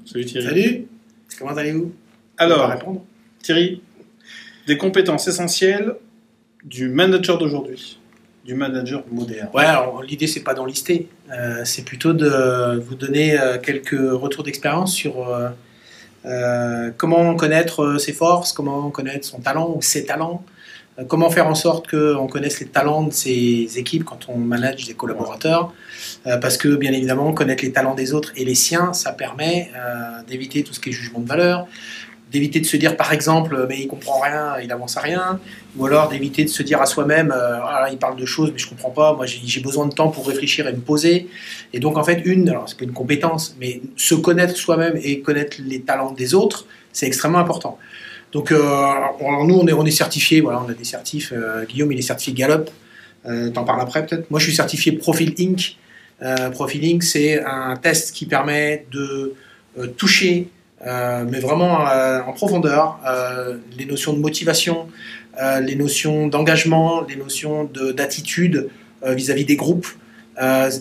Salut Thierry. Salut, comment allez-vous? Alors, Répondre. Thierry, des compétences essentielles du manager d'aujourd'hui, du manager moderne. Ouais, alors l'idée c'est pas d'en lister, c'est plutôt de vous donner quelques retours d'expérience sur comment connaître ses forces, comment connaître son talent ou ses talents, comment faire en sorte qu'on connaisse les talents de ses équipes quand on manage des collaborateurs, parce que bien évidemment connaître les talents des autres et les siens, ça permet d'éviter tout ce qui est jugement de valeur, d'éviter de se dire par exemple mais il comprend rien, il avance à rien, ou alors d'éviter de se dire à soi-même ah, il parle de choses mais je comprends pas, moi j'ai besoin de temps pour réfléchir et me poser. Et donc en fait alors c'est pas une compétence, mais se connaître soi-même et connaître les talents des autres, c'est extrêmement important. Donc alors nous on est certifié, voilà, on a des certifs, Guillaume il est certifié Gallup, t'en parles après peut-être. Moi je suis certifié Profil Inc. Profil Inc c'est un test qui permet de toucher mais vraiment en profondeur, les notions de motivation, les notions d'engagement, les notions d'attitude vis-à-vis des groupes,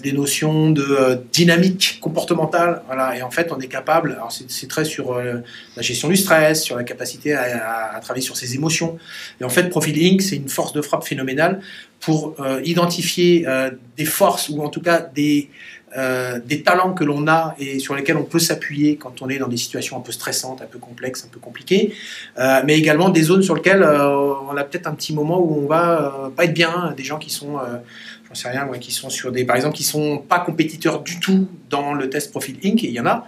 des notions de dynamique comportementale. Voilà. Et en fait, on est capable, alors c'est très sur la gestion du stress, sur la capacité à travailler sur ses émotions. Et en fait, Profil Inc., c'est une force de frappe phénoménale pour identifier des forces, ou en tout cas des talents que l'on a et sur lesquels on peut s'appuyer quand on est dans des situations un peu stressantes, un peu complexes, un peu compliquées, mais également des zones sur lesquelles on a peut-être un petit moment où on va pas être bien, des gens qui sont, j'en sais rien, qui sont sur des, par exemple, qui sont pas compétiteurs du tout dans le test Profil Inc, et il y en a,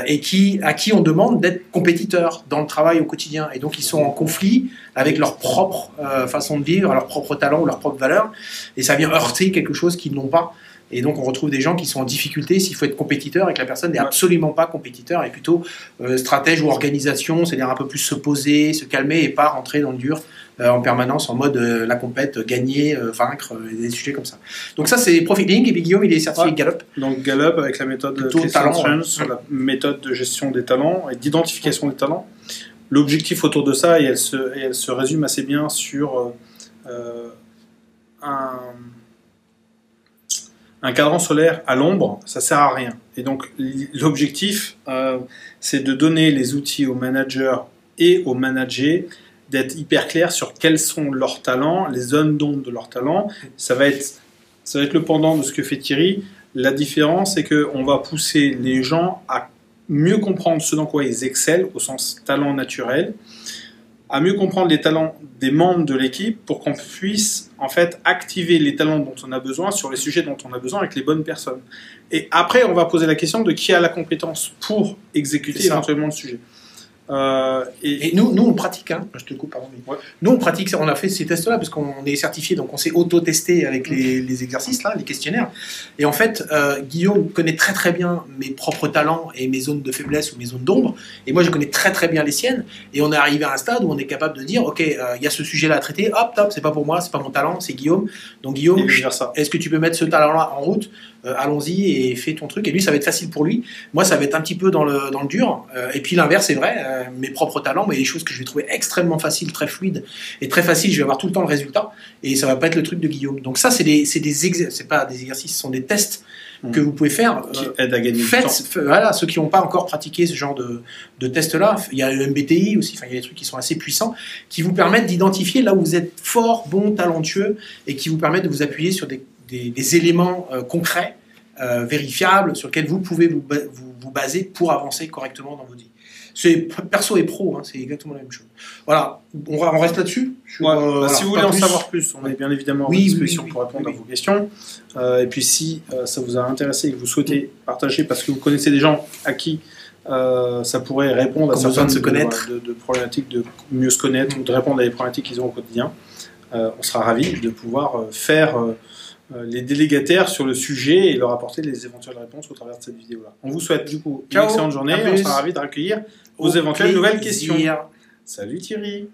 et à qui on demande d'être compétiteurs dans le travail au quotidien, et donc ils sont en conflit avec leur propre façon de vivre, leur propre talent ou leur propre valeur, et ça vient heurter quelque chose qu'ils n'ont pas. Et donc on retrouve des gens qui sont en difficulté s'il faut être compétiteur et que la personne n'est absolument pas compétiteur et plutôt stratège ou organisation, c'est-à-dire un peu plus se poser, se calmer et pas rentrer dans le dur en permanence en mode la compète, gagner, vaincre, des sujets comme ça. Donc ça c'est Profil Inc. Et puis Guillaume il est certifié Gallup. Donc Gallup avec la méthode sur la méthode de gestion des talents et d'identification des talents. L'objectif autour de ça, et elle se résume assez bien sur un cadran solaire à l'ombre, ça sert à rien. Et donc l'objectif, c'est de donner les outils aux managers et aux managers, d'être hyper clair sur quels sont leurs talents, les zones d'ombre de leurs talents. Ça va être le pendant de ce que fait Thierry. La différence, c'est qu'on va pousser les gens à mieux comprendre ce dans quoi ils excellent, au sens talent naturel, à mieux comprendre les talents des membres de l'équipe pour qu'on puisse en fait activer les talents dont on a besoin sur les sujets dont on a besoin avec les bonnes personnes. Et après, on va poser la question de qui a la compétence pour exécuter éventuellement le sujet. Et nous on pratique, hein. Je te coupe, pardon. Mais... Ouais. Nous on pratique, on a fait ces tests-là parce qu'on est certifié, donc on s'est auto-testé avec les exercices, là, les questionnaires. Et en fait, Guillaume connaît très très bien mes propres talents et mes zones de faiblesse ou mes zones d'ombre. Et moi je connais très très bien les siennes. Et on est arrivé à un stade où on est capable de dire, ok, il y a ce sujet-là à traiter, hop, top, c'est pas pour moi, c'est pas mon talent, c'est Guillaume. Donc Guillaume, est-ce que tu peux mettre ce talent-là en route? Allons-y et fais ton truc. Et lui, ça va être facile pour lui. Moi, ça va être un petit peu dans le dur. Et puis l'inverse, c'est vrai. Mes propres talents, mais des choses que je vais trouver extrêmement faciles, très fluides et très faciles. Je vais avoir tout le temps le résultat. Et ça va pas être le truc de Guillaume. Donc ça, c'est pas des exercices, ce sont des tests que vous pouvez faire. Qui aident à gagner du temps. Voilà, ceux qui n'ont pas encore pratiqué ce genre de tests-là. Il y a le MBTI aussi. Enfin, il y a des trucs qui sont assez puissants, qui vous permettent d'identifier là où vous êtes fort, bon, talentueux, et qui vous permettent de vous appuyer sur des éléments concrets, vérifiables, sur lesquels vous pouvez vous baser pour avancer correctement dans vos vies. C'est perso et pro, hein, c'est exactement la même chose. Voilà, on reste là-dessus. Si vous voulez en savoir plus, on est bien évidemment à votre disposition pour répondre à vos questions. Et puis si ça vous a intéressé et que vous souhaitez partager parce que vous connaissez des gens à qui ça pourrait répondre à certaines de problématiques, de mieux se connaître ou de répondre à des problématiques qu'ils ont au quotidien, on sera ravis de pouvoir faire les délégataires sur le sujet et leur apporter les éventuelles réponses au travers de cette vidéo-là. On vous souhaite du coup une excellente journée et on sera ravis de recueillir vos éventuelles nouvelles questions. Salut Thierry.